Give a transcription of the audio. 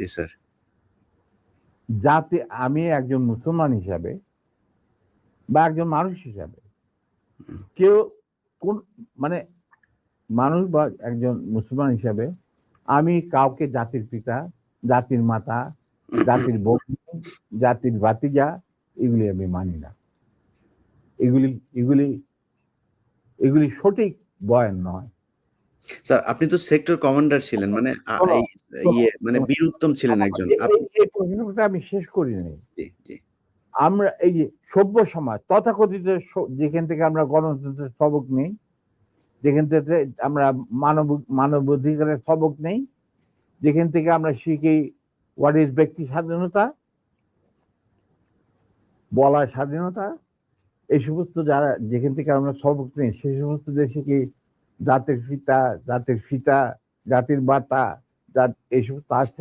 জি sir. যাতে আমি একজন মুসলমান হিসাবে বা একজন মানুষ হিসাবে কেউ কোন মানে মানুষ বা একজন মুসলমান হিসাবে আমি কাউকে জাতির পিতা, জাতির মাতা, জাতির বন্ধু, জাতির ভাতিজা এগুলি আমি মানি না। এগুলি এগুলি এগুলি সঠিক বয়ান নয়। স্যার আপনি তো সেক্টর কমান্ডার ছিলেন, মানে মানে বীর উত্তম ছিলেন একজন। এই প্রশ্নটা আমি শেষ করিনি। জি, জি। আমরা এই যে সভ্য সমাজ তথাকথিত যেখান থেকে আমরা গণতন্ত্রের সবক নেই, যেখান থেকে আমরা মানবাধিকারের সবক নেই, যেখান থেকে আমরা শিখি হোয়াট ইজ ব্যক্তি স্বাধীনতা, বলার স্বাধীনতা, এই সমস্ত যারা যেখান থেকে আমরা সবক নেই সেই সমস্ত দেশে কি জাতির পিতা, জাতির পিতা, জাতির মাতা, এই সমস্ত আছে?